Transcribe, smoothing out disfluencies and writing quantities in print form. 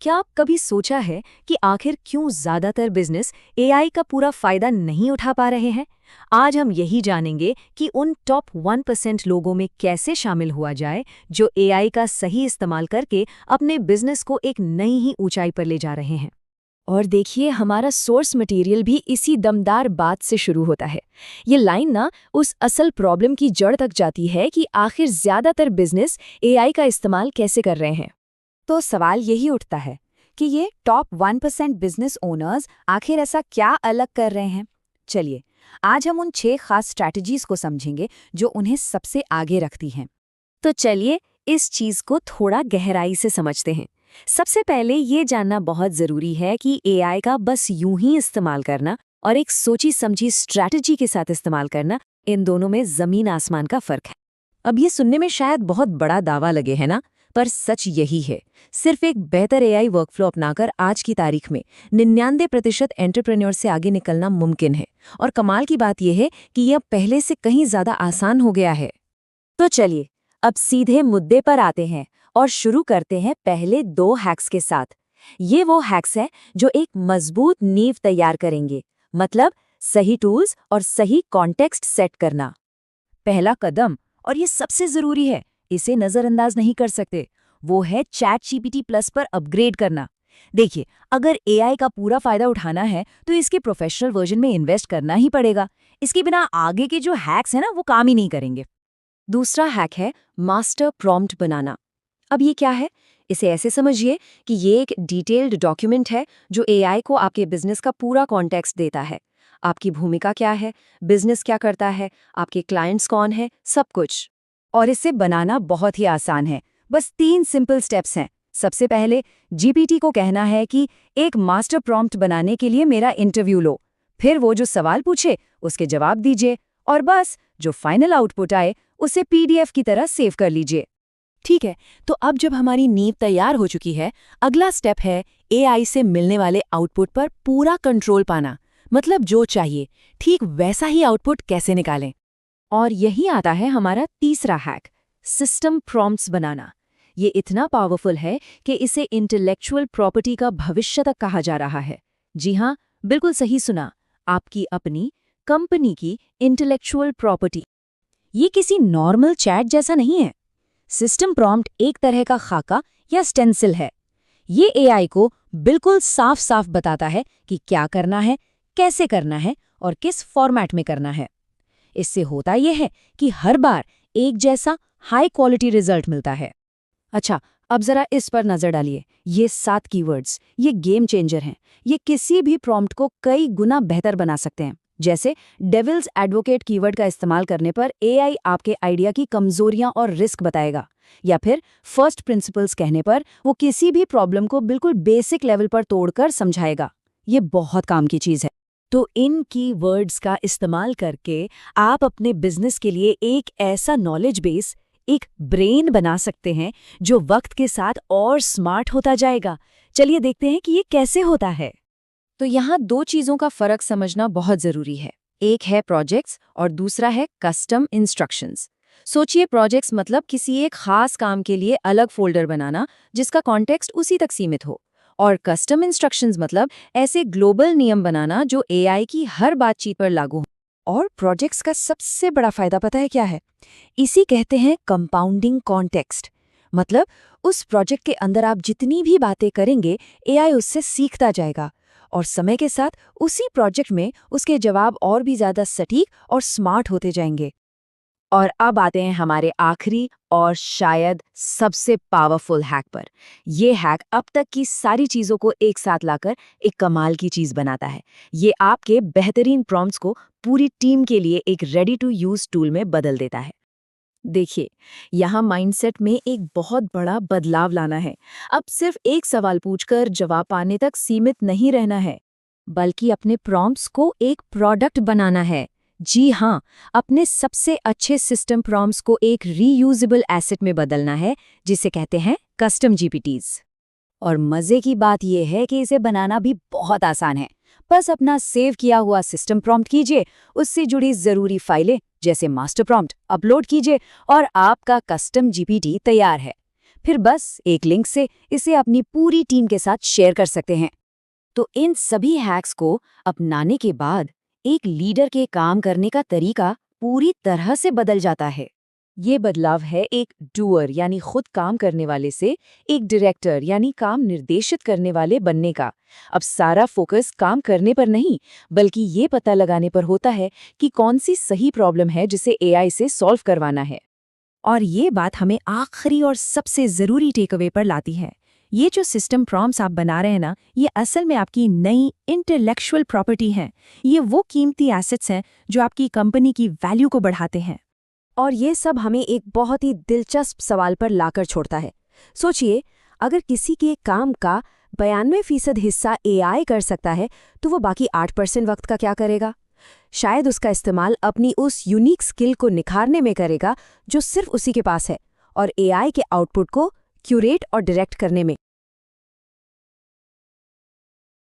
क्या आप कभी सोचा है कि आखिर क्यों ज्यादातर बिजनेस एआई का पूरा फायदा नहीं उठा पा रहे हैं? आज हम यही जानेंगे कि उन टॉप 1% लोगों में कैसे शामिल हुआ जाए जो एआई का सही इस्तेमाल करके अपने बिजनेस को एक नई ही ऊंचाई पर ले जा रहे हैं। और देखिए, हमारा सोर्स मटेरियल भी इसी दमदार बात से शुरू होता है। ये लाइन ना उस असल प्रॉब्लम की जड़ तक जाती है कि आखिर ज्यादातर बिजनेस एआई का इस्तेमाल कैसे कर रहे हैं। तो सवाल यही उठता है कि ये टॉप 1% बिजनेस ओनर्स आखिर ऐसा क्या अलग कर रहे हैं। चलिए, आज हम उन 6 खास स्ट्रैटेजीज को समझेंगे जो उन्हें सबसे आगे रखती हैं। तो चलिए इस चीज को थोड़ा गहराई से समझते हैं। सबसे पहले ये जानना बहुत जरूरी है कि एआई का बस यूं ही इस्तेमाल करना और एक सोची समझी स्ट्रैटेजी के साथ इस्तेमाल करना, इन दोनों में जमीन आसमान का फर्क है। अब ये सुनने में शायद बहुत बड़ा दावा लगे, है ना? पर सच यही है। सिर्फ एक बेहतर एआई वर्कफ्लो अपनाकर आज की तारीख में 99% एंटरप्रेन्योर से आगे निकलना मुमकिन है। और कमाल की बात यह है कि यह पहले से कहीं ज्यादा आसान हो गया है। तो चलिए अब सीधे मुद्दे पर आते हैं और शुरू करते हैं पहले 2 हैक्स के साथ। ये वो हैक्स हैं जो एक मजबूत नींव तैयार करेंगे, मतलब सही टूल्स और सही कॉन्टेक्स्ट सेट करना। पहला कदम, और ये सबसे जरूरी है, इसे नजरअंदाज नहीं कर सकते, वो है ChatGPT+ पर अपग्रेड करना। देखिए, अगर एआई का पूरा फायदा उठाना है तो इसके प्रोफेशनल वर्जन में इन्वेस्ट करना ही पड़ेगा। इसके बिना आगे के जो हैक्स हैं ना, वो काम ही नहीं करेंगे। दूसरा हैक है मास्टर प्रॉम्प्ट बनाना। अब ये क्या है? इसे ऐसे समझिए कि ये एक डिटेल्ड डॉक्यूमेंट है जो एआई को आपके बिजनेस का पूरा कॉन्टेक्स्ट देता है। आपकी भूमिका क्या है, बिजनेस क्या करता है, आपके क्लाइंट्स कौन है, सब कुछ। और इसे बनाना बहुत ही आसान है, बस 3 सिंपल स्टेप्स हैं। सबसे पहले जीपीटी को कहना है कि एक मास्टर प्रॉम्प्ट बनाने के लिए मेरा इंटरव्यू लो। फिर वो जो सवाल पूछे उसके जवाब दीजिए, और बस जो फाइनल आउटपुट आए उसे पीडीएफ की तरह सेव कर लीजिए। ठीक है, तो अब जब हमारी नींव तैयार हो चुकी है, अगला स्टेप है एआई से मिलने वाले आउटपुट पर पूरा कंट्रोल पाना। मतलब जो चाहिए ठीक वैसा ही आउटपुट कैसे निकालें। और यही आता है हमारा तीसरा हैक, सिस्टम प्रॉम्प्ट्स बनाना। ये इतना पावरफुल है कि इसे इंटेलेक्चुअल प्रॉपर्टी का भविष्य तक कहा जा रहा है। जी हाँ, बिल्कुल सही सुना, आपकी अपनी कंपनी की इंटेलेक्चुअल प्रॉपर्टी। ये किसी नॉर्मल चैट जैसा नहीं है। सिस्टम प्रॉम्प्ट एक तरह का खाका या स्टेंसिल है। ये एआई को बिल्कुल साफ साफ बताता है कि क्या करना है, कैसे करना है और किस फॉर्मेट में करना है। इससे होता यह है कि हर बार एक जैसा हाई क्वालिटी रिजल्ट मिलता है। अच्छा, अब जरा इस पर नजर डालिए। ये 7 कीवर्ड्स, ये गेम चेंजर हैं। ये किसी भी प्रॉम्प्ट को कई गुना बेहतर बना सकते हैं। जैसे डेविल्स एडवोकेट कीवर्ड का इस्तेमाल करने पर एआई आपके आइडिया की कमजोरियां और रिस्क बताएगा, या फिर फर्स्ट प्रिंसिपल्स कहने पर वो किसी भी प्रॉब्लम को बिल्कुल बेसिक लेवल पर तोड़कर समझाएगा। ये बहुत काम की चीज है। तो इन कीवर्ड्स का इस्तेमाल करके आप अपने बिजनेस के लिए एक ऐसा नॉलेज बेस, एक ब्रेन बना सकते हैं जो वक्त के साथ और स्मार्ट होता जाएगा। चलिए देखते हैं कि ये कैसे होता है। तो यहाँ 2 चीजों का फर्क समझना बहुत जरूरी है। एक है प्रोजेक्ट्स और दूसरा है कस्टम इंस्ट्रक्शंस। सोचिए, प्रोजेक्ट्स मतलब किसी एक खास काम के लिए अलग फोल्डर बनाना जिसका कॉन्टेक्स्ट उसी तक सीमित हो, और कस्टम इंस्ट्रक्शंस मतलब ऐसे ग्लोबल नियम बनाना जो एआई की हर बातचीत पर लागू हो। और प्रोजेक्ट्स का सबसे बड़ा फायदा पता है क्या है? इसी कहते हैं कंपाउंडिंग कॉन्टेक्स्ट। मतलब उस प्रोजेक्ट के अंदर आप जितनी भी बातें करेंगे, एआई उससे सीखता जाएगा और समय के साथ उसी प्रोजेक्ट में उसके जवाब और भी ज्यादा सटीक और स्मार्ट होते जाएंगे। और अब आते हैं हमारे आखिरी और शायद सबसे पावरफुल हैक पर। यह हैक अब तक की सारी चीजों को एक साथ लाकर एक कमाल की चीज बनाता है। ये आपके बेहतरीन प्रॉम्प्ट्स को पूरी टीम के लिए एक रेडी टू यूज टूल में बदल देता है। देखिए, यहाँ माइंडसेट में एक बहुत बड़ा बदलाव लाना है। अब सिर्फ एक सवाल पूछकर जवाब पाने तक सीमित नहीं रहना है, बल्कि अपने प्रॉम्प्ट्स को एक प्रोडक्ट बनाना है। जी हाँ, अपने सबसे अच्छे सिस्टम प्रॉम्प्ट्स को एक रीयूजेबल एसेट में बदलना है, जिसे कहते हैं कस्टम जीपीटीज। और मजे की बात यह है कि इसे बनाना भी बहुत आसान है। बस अपना सेव किया हुआ सिस्टम प्रॉम्प्ट कीजिए, उससे जुड़ी जरूरी फाइलें जैसे मास्टर प्रॉम्प्ट अपलोड कीजिए और आपका कस्टम जीपीटी तैयार है। फिर बस एक लिंक से इसे अपनी पूरी टीम के साथ शेयर कर सकते हैं। तो इन सभी हैक्स को अपनाने के बाद एक लीडर के काम करने का तरीका पूरी तरह से बदल जाता है। ये बदलाव है एक डूअर यानी खुद काम करने वाले से एक डायरेक्टर यानी काम निर्देशित करने वाले बनने का। अब सारा फोकस काम करने पर नहीं, बल्कि ये पता लगाने पर होता है कि कौन सी सही प्रॉब्लम है जिसे एआई से सॉल्व करवाना है। और ये बात हमें आखिरी और सबसे ज़रूरी टेकअवे पर लाती है। ये जो सिस्टम प्रॉम्प्ट्स आप बना रहे हैं ना, ये असल में आपकी नई इंटेलेक्चुअल प्रॉपर्टी हैं। ये वो कीमती एसेट्स हैं जो आपकी कंपनी की वैल्यू को बढ़ाते हैं। और ये सब हमें एक बहुत ही दिलचस्प सवाल पर लाकर छोड़ता है। सोचिए, अगर किसी के काम का 92% हिस्सा एआई कर सकता है, तो वो बाकी 8% वक्त का क्या करेगा? शायद उसका इस्तेमाल अपनी उस यूनिक स्किल को निखारने में करेगा जो सिर्फ उसी के पास है, और एआई के आउटपुट को क्यूरेट और डायरेक्ट करने में।